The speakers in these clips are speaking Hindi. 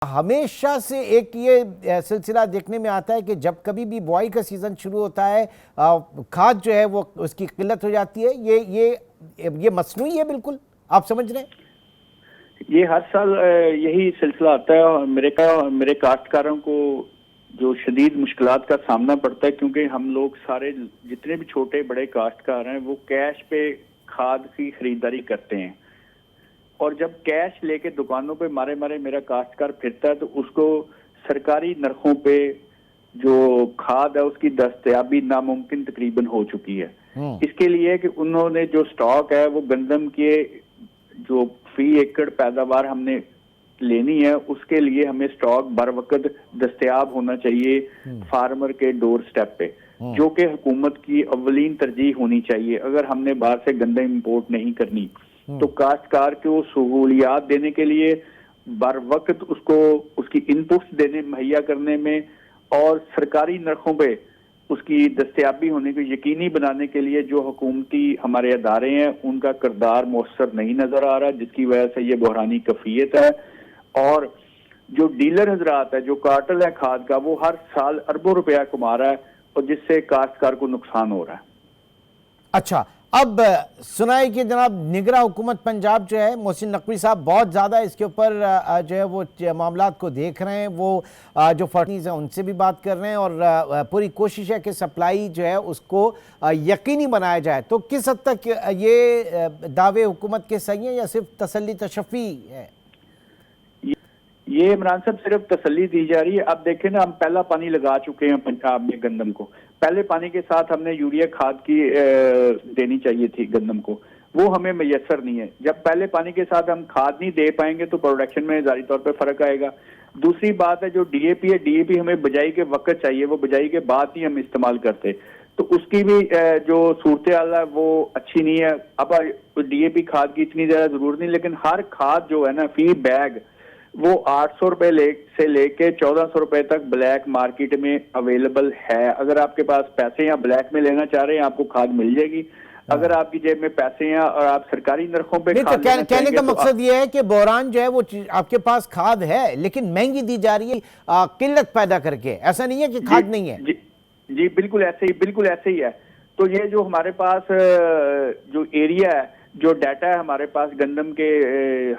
हमेशा से एक ये सिलसिला देखने में आता है कि जब कभी भी बुआई का सीजन शुरू होता है खाद जो है वो उसकी किल्लत हो जाती है। ये मसनूई है, बिल्कुल आप समझ रहे हैं। ये हर साल यही सिलसिला आता है और मेरे काश्तकारों को जो शदीद मुश्किलात का सामना पड़ता है, क्योंकि हम लोग सारे जितने भी छोटे बड़े काश्तकार हैं वो कैश पे खाद की खरीदारी करते हैं। और जब कैश लेके दुकानों पे मारे मारे मेरा काश्तकार फिरता है तो उसको सरकारी नरखों पे जो खाद है उसकी दस्तयाबी नामुमकिन तकरीबन हो चुकी है। इसके लिए कि उन्होंने जो स्टॉक है वो गंदम के जो फी एकड़ पैदावार हमने लेनी है उसके लिए हमें स्टॉक बर वक्त दस्तयाब होना चाहिए फार्मर के डोर स्टेप पे, जो कि हुकूमत की अव्वलीन तरजीह होनी चाहिए। अगर हमने बाहर से गंदम इंपोर्ट नहीं करनी तो काश्तकार को सहूलियात देने के लिए बर वक्त उसको उसकी इनपुट्स देने मुहैया करने में और सरकारी नरखों पे उसकी दस्तयाबी होने को यकीनी बनाने के लिए जो हुकूमती हमारे अदारे हैं उनका किरदार मौसर नहीं नजर आ रहा, जिसकी वजह से ये बहरानी कफियत है। और जो डीलर हजरात है, जो कार्टेल है खाद का, वो हर साल अरबों रुपया कमा रहा है और जिससे काश्तकार को नुकसान हो रहा है। अच्छा, अब सुनाए कि जनाब निगरां हुकूमत पंजाब जो है मोहसिन नकवी साहब बहुत ज़्यादा इसके ऊपर जो है वो मामलात को देख रहे हैं। वो जो फर्नीज हैं उनसे भी बात कर रहे हैं और पूरी कोशिश है कि सप्लाई जो है उसको यकीनी बनाया जाए। तो किस हद तक ये दावे हुकूमत के सही हैं या सिर्फ तसल्ली तशफ़ी है? ये इमरान साहब सिर्फ तसल्ली दी जा रही है। अब देखें ना, हम पहला पानी लगा चुके हैं पंजाब में गंदम को। पहले पानी के साथ हमने यूरिया खाद की देनी चाहिए थी गंदम को, वो हमें मैसर नहीं है। जब पहले पानी के साथ हम खाद नहीं दे पाएंगे तो प्रोडक्शन में जारी तौर पे फर्क आएगा। दूसरी बात है जो डीएपी है, डीएपी हमें बिजाई के वक्त चाहिए, वो बिजाई के बाद ही हम इस्तेमाल करते, तो उसकी भी जो सूरत हाल है वो अच्छी नहीं है। अब डीएपी खाद की इतनी ज्यादा जरूरत नहीं, लेकिन हर खाद जो है ना फी बैग वो 800 रुपए से लेके 1400 रुपए तक ब्लैक मार्केट में अवेलेबल है। अगर आपके पास पैसे या ब्लैक में लेना चाह रहे हैं आपको खाद मिल जाएगी। अगर आपकी जेब में पैसे हैं और आप सरकारी नरखों पे खाद कहने का मकसद ये है कि बहरान जो है वो आपके पास खाद है लेकिन महंगी दी जा रही है किल्लत पैदा करके। ऐसा नहीं है कि खाद नहीं है। जी बिल्कुल ऐसे ही है। तो ये जो हमारे पास जो एरिया है, जो डाटा है हमारे पास गंदम के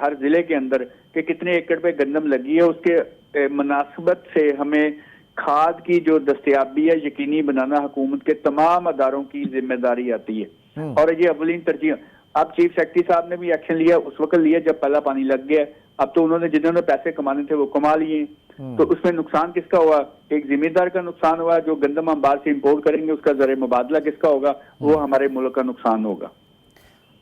हर जिले के अंदर कि कितने एकड़ पे गंदम लगी है, उसके मुनासिबत से हमें खाद की जो दस्तयाबी है यकीनी बनाना हुकूमत के तमाम अदारों की जिम्मेदारी आती है। और ये अवलीन तरजीह। अब चीफ सेक्रेटरी साहब ने भी एक्शन लिया, उस वक्त लिया जब पहला पानी लग गया। अब तो उन्होंने जिन्होंने पैसे कमाने थे वो कमा लिए। तो उसमें नुकसान किसका हुआ? एक जिम्मेदार का नुकसान हुआ। जो गंदम हम बाहर से इंपोर्ट करेंगे उसका ज़र मुबादला किसका होगा? वो हमारे मुल्क का नुकसान होगा।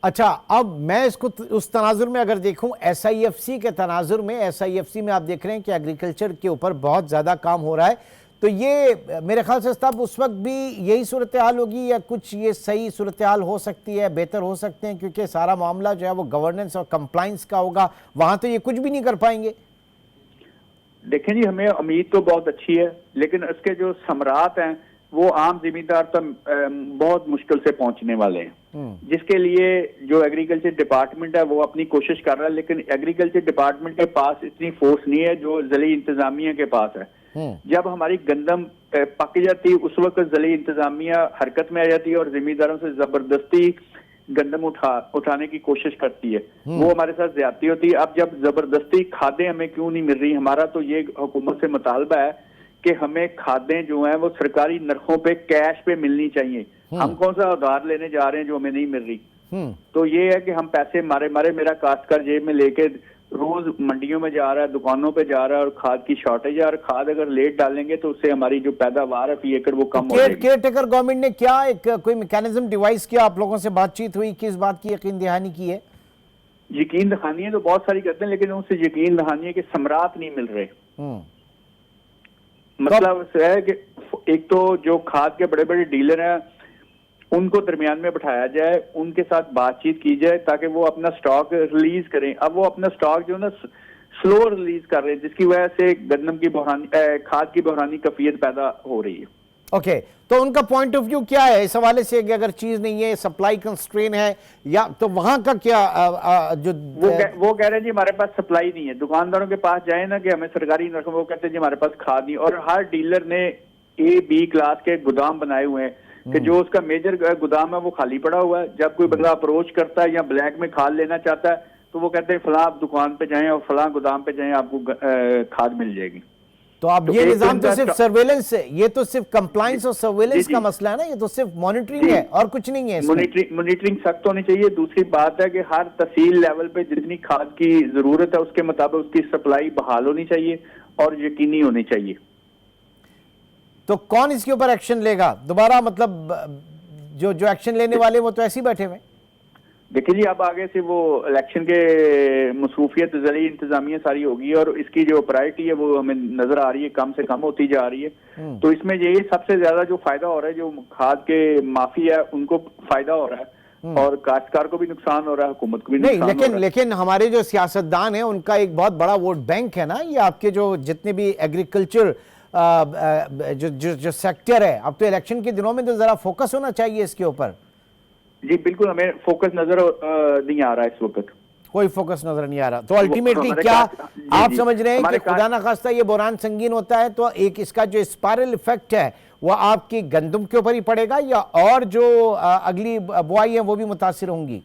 अच्छा, अब मैं इसको उस तनाजुर में अगर देखूं, SIFC के तनाजुर में, SIFC में आप देख रहे हैं कि एग्रीकल्चर के ऊपर बहुत ज़्यादा काम हो रहा है। तो ये मेरे ख्याल से तब उस वक्त भी यही सूरत हाल होगी या कुछ ये सही सूरत हाल हो सकती है, बेहतर हो सकते हैं, क्योंकि सारा मामला जो है वो गवर्नेंस और कंप्लाइंस का होगा। वहाँ तो ये कुछ भी नहीं कर पाएंगे। देखें जी, हमें उम्मीद तो बहुत अच्छी है, लेकिन इसके जो समरात हैं वो आम जिम्मेदार तक बहुत मुश्किल से पहुंचने वाले हैं। जिसके लिए जो एग्रीकल्चर डिपार्टमेंट है वो अपनी कोशिश कर रहा है, लेकिन एग्रीकल्चर डिपार्टमेंट के पास इतनी फोर्स नहीं है जो ज़िली इंतजामिया के पास है। जब हमारी गंदम पक जाती उस वक्त ज़िली इंतजामिया हरकत में आ जाती है और जिम्मेदारों से जबरदस्ती गंदम उठाने की कोशिश करती है। वो हमारे साथ ज्यादती होती है। अब जब जबरदस्ती खादें हमें क्यों नहीं मिल रही, हमारा तो ये हुकूमत से मुतालबा है कि हमें खादें जो हैं वो सरकारी नरखों पे कैश पे मिलनी चाहिए। हम कौन सा उधार लेने जा रहे हैं जो हमें नहीं मिल रही। तो ये है कि हम पैसे मारे मारे मेरा काश्तकार जेब में लेके रोज मंडियों में जा रहा है, दुकानों पे जा रहा है और खाद की शॉर्टेज है। और खाद अगर लेट डालेंगे तो उससे हमारी जो पैदावार है फी एकड़ वो कम हो जाएगी। केयर टेकर गवर्नमेंट ने क्या एक कोई मैकेनिज्म डिवाइस किया? आप लोगों से बातचीत हुई, किस बात की यकीन दहानी की है? यकीन दहानी है तो बहुत सारी करते हैं, लेकिन उनसे यकीन दहानी है कि समरात नहीं मिल रहे। मतलब है कि एक तो जो खाद के बड़े बड़े डीलर हैं उनको दरमियान में बिठाया जाए, उनके साथ बातचीत की जाए ताकि वो अपना स्टॉक रिलीज करें। अब वो अपना स्टॉक जो है ना स्लो रिलीज कर रहे हैं, जिसकी वजह से गंदम की खाद की बहरानी कफियत पैदा हो रही है। ओके, तो उनका पॉइंट ऑफ व्यू क्या है इस हवाले से कि अगर चीज नहीं है, सप्लाई कंस्ट्रेन है, या तो वहां का क्या जो वो कह रहे हैं जी हमारे पास सप्लाई नहीं है। दुकानदारों के पास जाए ना कि हमें सरकारी रकम, वो कहते हैं जी हमारे पास खाद नहीं। और हर डीलर ने A-B क्लास के गोदाम बनाए हुए हैं कि जो उसका मेजर गोदाम है वो खाली पड़ा हुआ है। जब कोई बंदा अप्रोच करता है या ब्लैक में खाद लेना चाहता है तो वो कहते हैं फलां आप दुकान पे जाएं और फलां गोदाम पे जाएं, आपको खाद मिल जाएगी। तो अब तो ये एक निजाम तो तो सिर्फ सर्वेलेंस है, ये तो सिर्फ कंप्लायंस और सर्वेलेंस जी, का जी। मसला है ना, ये तो सिर्फ मॉनिटरिंग है और कुछ नहीं है इसमें। मॉनिटरिंग सख्त होनी चाहिए। दूसरी बात है कि हर तहसील लेवल पे जितनी खाद की जरूरत है उसके मुताबिक उसकी सप्लाई बहाल होनी चाहिए और यकीनी होनी चाहिए। तो कौन इसके ऊपर एक्शन लेगा दोबारा? मतलब जो जो एक्शन लेने वाले वो तो ऐसे ही बैठे हुए हैं। देखिए जी, अब आगे से वो इलेक्शन के मसरूफियत जली इंतजामिया सारी होगी और इसकी जो प्रायोरिटी है वो हमें नजर आ रही है कम से कम होती जा रही है। तो इसमें यही सबसे ज्यादा जो फायदा हो रहा है, जो खाद के माफिया है उनको फायदा हो रहा है और काश्तकार को भी नुकसान हो रहा है, हुकूमत को भी नहीं, नुकसान हो रहा है। लेकिन हमारे जो सियासतदान है उनका एक बहुत बड़ा वोट बैंक है ना, ये आपके जो जितने भी एग्रीकल्चर जो सेक्टर है, अब तो इलेक्शन के दिनों में तो जरा फोकस होना चाहिए इसके ऊपर। जी बिल्कुल, हमें फोकस नजर नहीं आ रहा है इस वक्त। कोई फोकस नजर नहीं आ रहा। तो अल्टीमेटली हमारे क्या जी, आप जी। समझ रहे हैं कि हमारे खुदा ना खास्ता ये बुहरान संगीन होता है तो एक इसका जो स्पाइरल इफेक्ट है वो आपकी गंदम के ऊपर ही पड़ेगा, या और जो अगली बुआई है वो भी मुतासिर होंगी?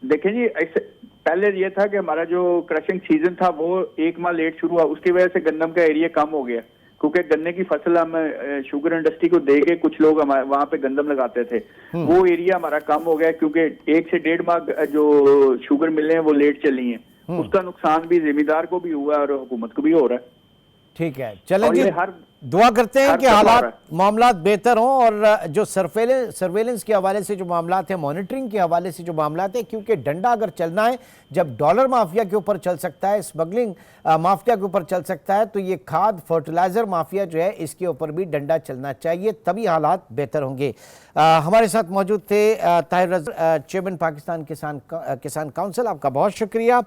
देखिए जी, ऐसे पहले ये था कि हमारा जो क्रशिंग सीजन था वो एक माह लेट शुरू हुआ, उसकी वजह से गंदम का एरिया कम हो गया क्योंकि गन्ने की फसल हम शुगर इंडस्ट्री को दे के कुछ लोग हमारे वहां पे गंदम लगाते थे। वो एरिया हमारा कम हो गया क्योंकि 1 से 1.5 माह जो शुगर मिले हैं वो लेट चली हैं। उसका नुकसान भी जिम्मेदार को भी हुआ और हुकूमत को भी हो रहा है। ठीक है, चलें और जी, ये हर दुआ करते हैं हर कि दफा हो रहा हालात मामलात बेहतर हों और जो सर्वेलेंस के हवाले से जो मामलात हैं, मॉनिटरिंग के हवाले से जो मामलात हैं, क्योंकि डंडा अगर चलना है, जब डॉलर माफिया के ऊपर चल सकता है, स्मगलिंग माफिया के ऊपर चल सकता है, तो ये खाद फर्टिलाइजर माफिया जो है इसके ऊपर भी डंडा चलना चाहिए, तभी हालात बेहतर होंगे। हमारे साथ मौजूद थे ताहिर रज़ा, चेयरमैन पाकिस्तान किसान काउंसिल, आपका बहुत शुक्रिया।